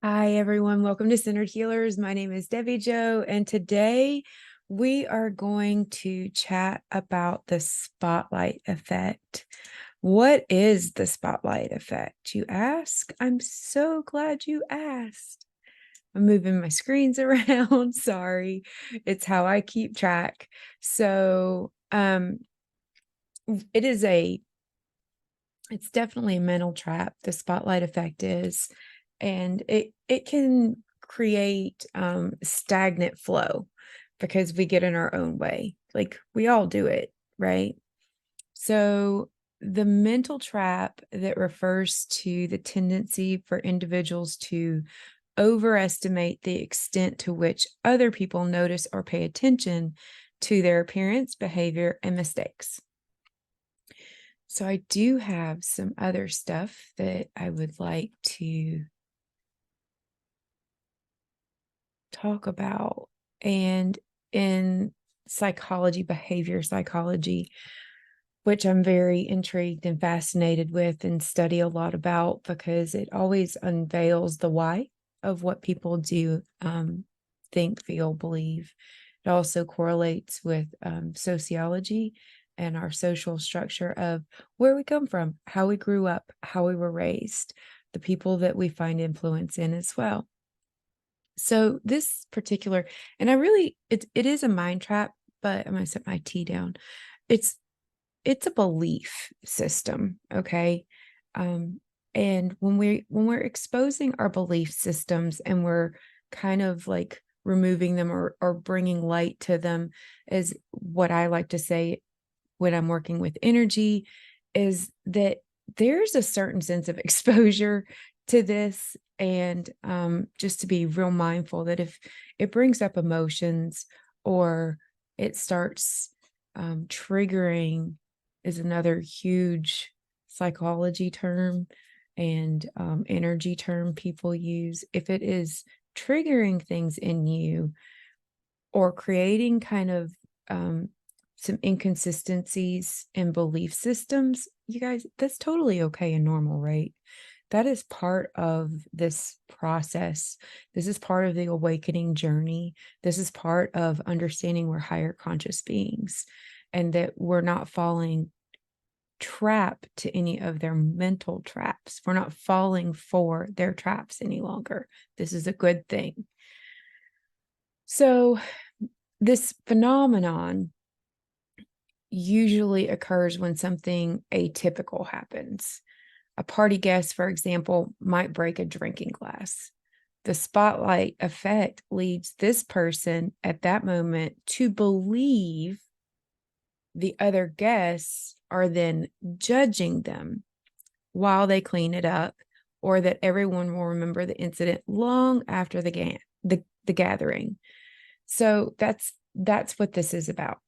Hi, everyone. Welcome to Centered Healers. My name is Debbie Jo, and today we are going to chat about the spotlight effect. What is the spotlight effect, you ask? I'm so glad you asked. I'm moving my screens around. Sorry. It's how I keep track. So, it is it's definitely a mental trap. The spotlight effect is, and it can create stagnant flow because we get in our own way. Like we all do it, right? So the mental trap that refers to the tendency for individuals to overestimate the extent to which other people notice or pay attention to their appearance, behavior, and mistakes. So I do have some other stuff that I would like to talk about. And in psychology, behavior psychology, which I'm very intrigued and fascinated with and study a lot about because it always unveils the why of what people do, think, feel, believe. It also correlates with sociology and our social structure of where we come from, how we grew up, how we were raised, the people that we find influence in as well. So this particular, and it is a mind trap, but I'm going to set my tea down. It's it's a belief system, okay? Um, and when we're exposing our belief systems and we're kind of like removing them or bringing light to them, is what I like to say when I'm working with energy, is that there's a certain sense of exposure to this, and just to be real mindful that if it brings up emotions or it starts triggering, is another huge psychology term and energy term people use. If it is triggering things in you or creating kind of some inconsistencies in belief systems, you guys, that's totally okay and normal, right? That is part of this process. This is part of the awakening journey. This is part of understanding we're higher conscious beings and that we're not falling trap to any of their mental traps. We're not falling for their traps any longer. This is a good thing. So, this phenomenon usually occurs when something atypical happens. A party guest, for example, might break a drinking glass. The spotlight effect leads this person at that moment to believe the other guests are then judging them while they clean it up, or that everyone will remember the incident long after the gathering. So that's what this is about.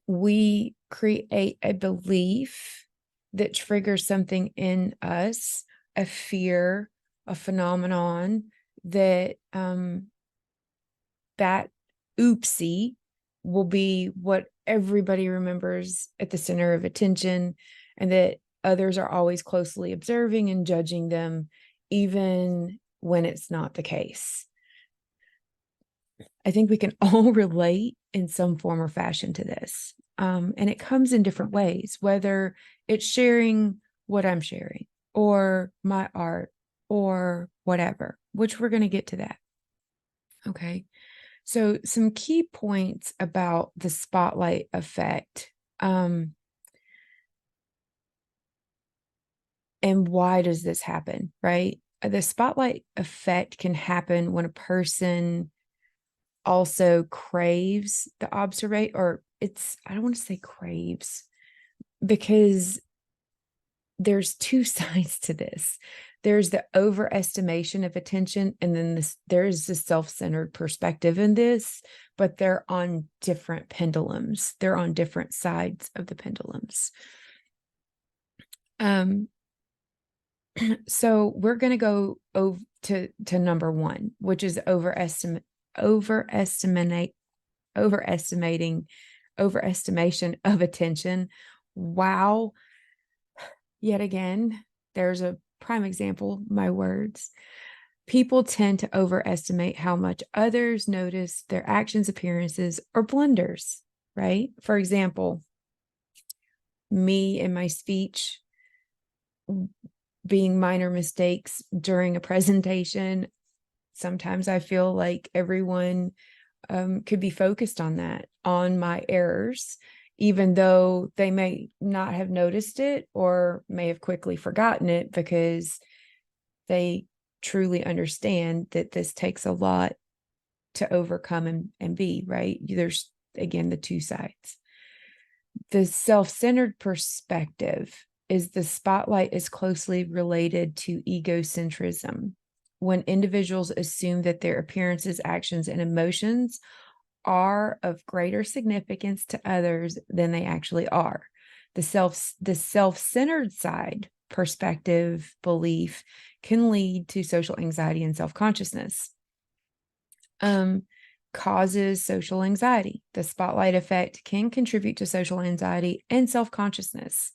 We create a belief that triggers something in us, a fear, a phenomenon that that oopsie will be what everybody remembers at the center of attention, and that others are always closely observing and judging them, even when it's not the case. I think we can all relate in some form or fashion to this. And it comes in different ways, whether it's sharing what I'm sharing or my art or whatever, which we're going to get to that. Okay. So, some key points about the spotlight effect, and why does this happen, right? The spotlight effect can happen when a person also craves the observate, or I don't want to say craves, because there's two sides to this. There's the overestimation of attention, and then there's the self-centered perspective in this, but they're on different pendulums. They're on different sides of the pendulums. So we're going to go over to number one, which is overestimation of attention. Wow. Yet again, there's a prime example, my words. People tend to overestimate how much others notice their actions, appearances, or blunders, right? For example, me in my speech being minor mistakes during a presentation, sometimes I feel like everyone could be focused on that, on my errors, even though they may not have noticed it or may have quickly forgotten it because they truly understand that this takes a lot to overcome and be, right? There's, again, the two sides. The self-centered perspective is the spotlight is closely related to egocentrism. When individuals assume that their appearances, actions, and emotions are of greater significance to others than they actually are. The self-centered side perspective belief can lead to social anxiety and self-consciousness. Causes social anxiety. The spotlight effect can contribute to social anxiety and self-consciousness.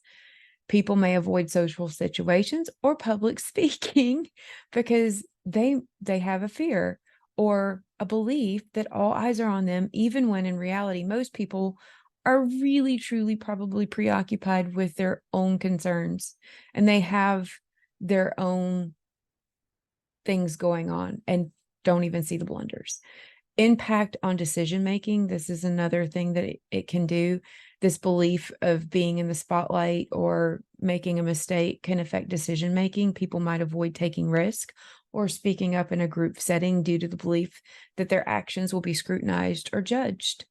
People may avoid social situations or public speaking because they have a fear or a belief that all eyes are on them, even when in reality, most people are really, truly probably preoccupied with their own concerns and they have their own things going on and don't even see the blunders. Impact on decision making. This is another thing that it can do. This belief of being in the spotlight or making a mistake can affect decision making. People might avoid taking risk or speaking up in a group setting due to the belief that their actions will be scrutinized or judged.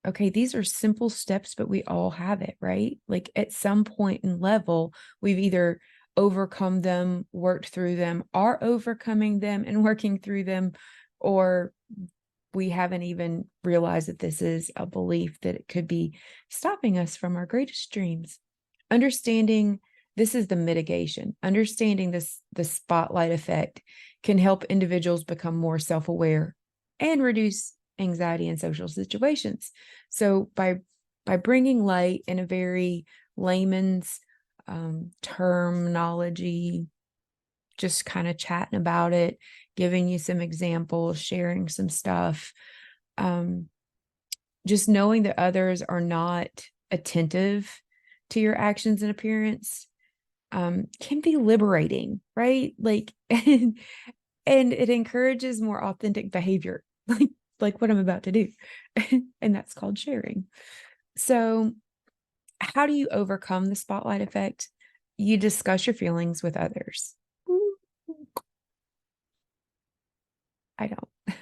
Okay, these are simple steps, but we all have it, right? Like at some point in level, we've either overcome them, worked through them, are overcoming them and working through them, or we haven't even realized that this is a belief that it could be stopping us from our greatest dreams. Understanding this is the mitigation. Understanding the spotlight effect can help individuals become more self-aware and reduce anxiety in social situations. So by bringing light in a very layman's terminology, just kind of chatting about it, giving you some examples, sharing some stuff. Just knowing that others are not attentive to your actions and appearance can be liberating, right? Like, and it encourages more authentic behavior, like what I'm about to do. And that's called sharing. So, how do you overcome the spotlight effect? You discuss your feelings with others. I don't.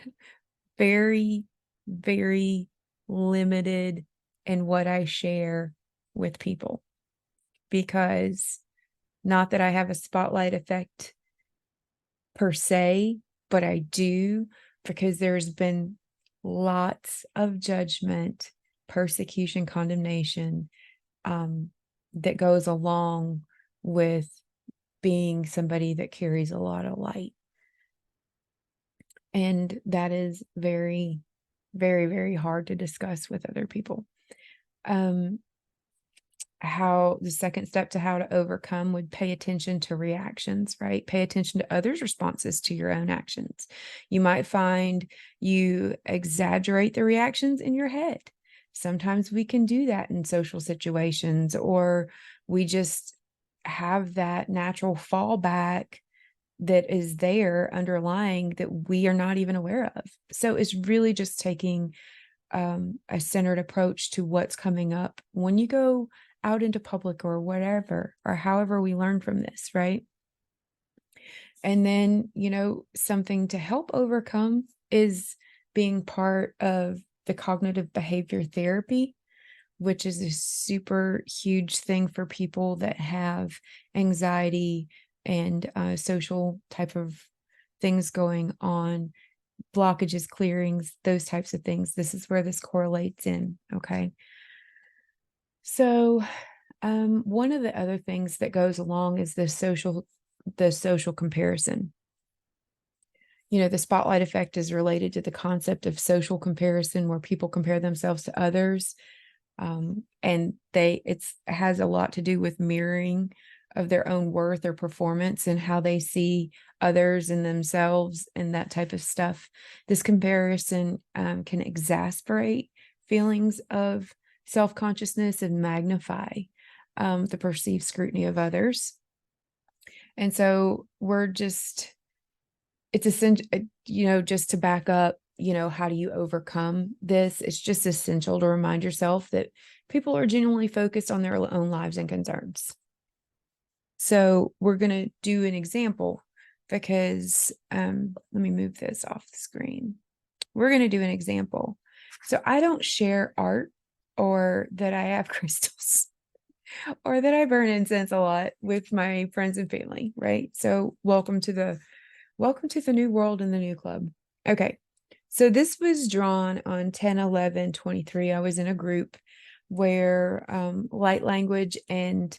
Very, very limited in what I share with people because not that I have a spotlight effect per se, but I do because there's been lots of judgment, persecution, condemnation that goes along with being somebody that carries a lot of light. And that is very, very, very hard to discuss with other people. How the second step to how to overcome would pay attention to reactions, right? Pay attention to others' responses to your own actions. You might find you exaggerate the reactions in your head. Sometimes we can do that in social situations, or we just have that natural fallback that is there underlying that we are not even aware of. So it's really just taking a centered approach to what's coming up when you go out into public or whatever, or however we learn from this, right? And then, something to help overcome is being part of the cognitive behavior therapy, which is a super huge thing for people that have anxiety and social type of things going on, blockages, clearings, those types of things. This is where this correlates in. Okay. So, one of the other things that goes along is the social comparison. The spotlight effect is related to the concept of social comparison, where people compare themselves to others. And it has a lot to do with mirroring of their own worth or performance and how they see others and themselves and that type of stuff. This comparison can exasperate feelings of self-consciousness and magnify the perceived scrutiny of others. And so it's essential, just to back up, how do you overcome this? It's just essential to remind yourself that people are genuinely focused on their own lives and concerns. So we're going to do an example because let me move this off the screen. We're going to do an example. So I don't share art or that I have crystals or that I burn incense a lot with my friends and family, right? So welcome to the new world and the new club. Okay. So this was drawn on 10/11/23. I was in a group where light language and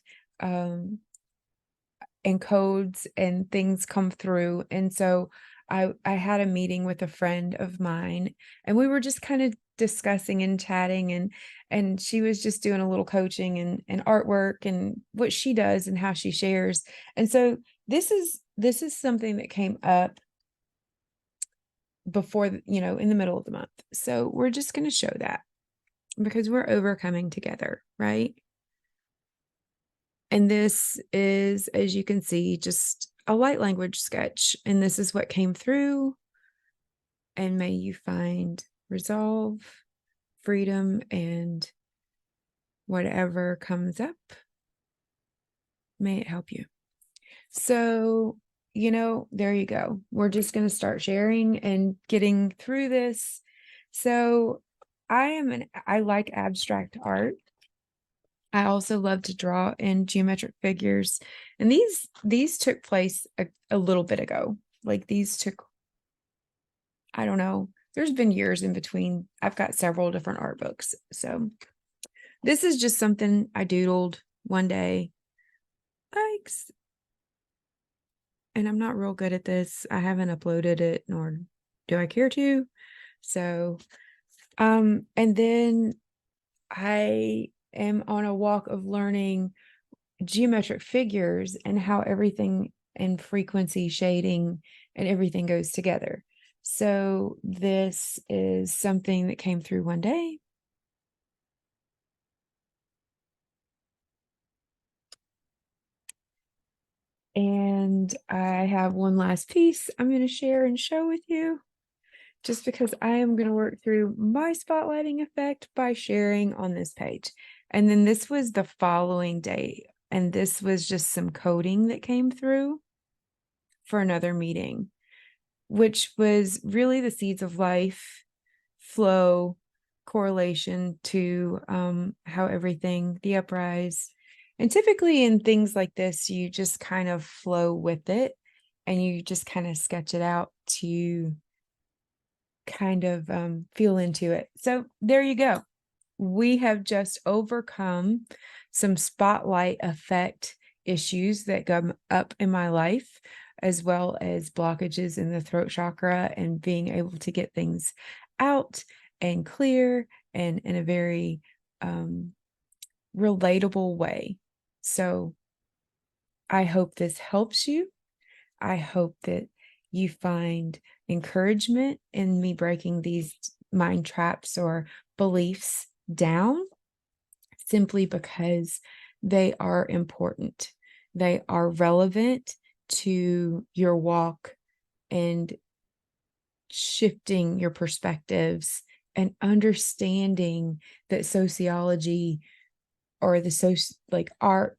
codes and things come through. And so I had a meeting with a friend of mine, and we were just kind of discussing and chatting, and she was just doing a little coaching and artwork and what she does and how she shares. And so this is something that came up before, in the middle of the month. So we're just going to show that because we're overcoming together, right? And this is, as you can see, just a light language sketch. And this is what came through. And may you find resolve, freedom, and whatever comes up, may it help you. So, there you go. We're just going to start sharing and getting through this. So I like abstract art. I also love to draw in geometric figures. And these took place a little bit ago. Like these took, I don't know, there's been years in between. I've got several different art books. So this is just something I doodled one day. Thanks. And I'm not real good at this. I haven't uploaded it, nor do I care to. So, and then I am on a walk of learning geometric figures and how everything and frequency shading and everything goes together. So this is something that came through one day. And I have one last piece I'm going to share and show with you, just because I am going to work through my spotlighting effect by sharing on this page. And then this was the following day. And this was just some coding that came through for another meeting, which was really the seeds of life, flow, correlation to how everything, the uprise. And typically in things like this, you just kind of flow with it and you just kind of sketch it out to kind of feel into it. So there you go. We have just overcome some spotlight effect issues that come up in my life, as well as blockages in the throat chakra and being able to get things out and clear and in a very relatable way. So I hope this helps you. I hope that you find encouragement in me breaking these mind traps or beliefs down, simply because they are important. They are relevant to your walk and shifting your perspectives and understanding that sociology or like art,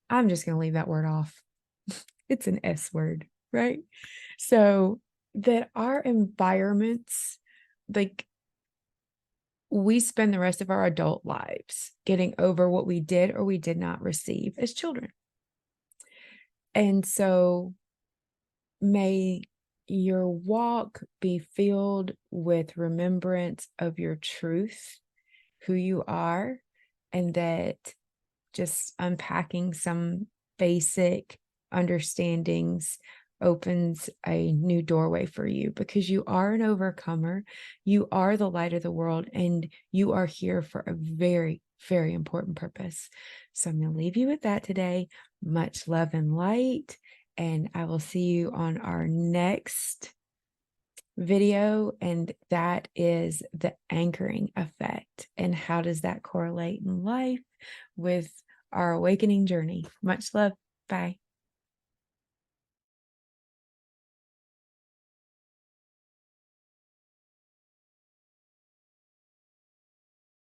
I'm just going to leave that word off. It's an S word, right? So that our environments, like, we spend the rest of our adult lives getting over what we did or we did not receive as children. And so may your walk be filled with remembrance of your truth, who you are, and that just unpacking some basic understandings opens a new doorway for you, because you are an overcomer. You are the light of the world, and you are here for a very, very important purpose. So I'm going to leave you with that today. Much love and light. And I will see you on our next video. And that is the anchoring effect. And how does that correlate in life with our awakening journey? Much love. Bye.